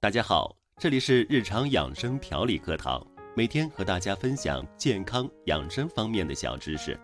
大家好，这里是日常养生调理课堂，每天和大家分享健康养生方面的小知识。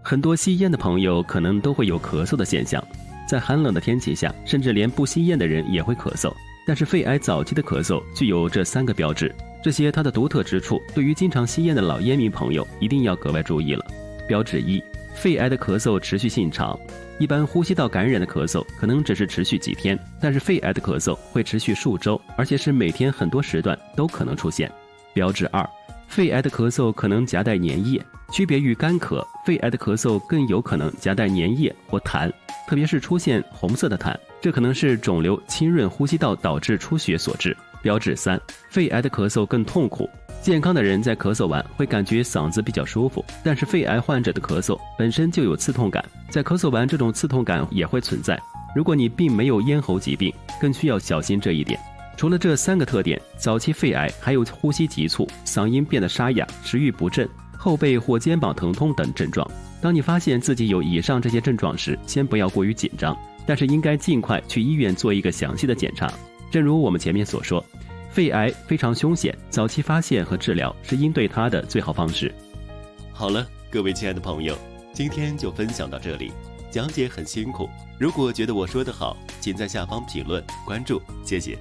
很多吸烟的朋友可能都会有咳嗽的现象，在寒冷的天气下，甚至连不吸烟的人也会咳嗽。但是肺癌早期的咳嗽具有这3个标志，这些它的独特之处，对于经常吸烟的老烟民朋友一定要格外注意了。标志1，肺癌的咳嗽持续性长。一般呼吸道感染的咳嗽可能只是持续几天，但是肺癌的咳嗽会持续数周，而且是每天很多时段都可能出现。标志2，肺癌的咳嗽可能夹带粘液，区别于干咳，肺癌的咳嗽更有可能夹带粘液或痰，特别是出现红色的痰，这可能是肿瘤侵润呼吸道导致出血所致。标志3，肺癌的咳嗽更痛苦。健康的人在咳嗽完会感觉嗓子比较舒服，但是肺癌患者的咳嗽本身就有刺痛感，在咳嗽完这种刺痛感也会存在。如果你并没有咽喉疾病，更需要小心这一点。除了这3个特点，早期肺癌还有呼吸急促、嗓音变得沙哑、食欲不振、后背或肩膀疼痛等症状。当你发现自己有以上这些症状时，先不要过于紧张，但是应该尽快去医院做一个详细的检查。正如我们前面所说，肺癌非常凶险，早期发现和治疗是应对它的最好方式。好了，各位亲爱的朋友，今天就分享到这里。讲解很辛苦，如果觉得我说得好，请在下方评论关注，谢谢。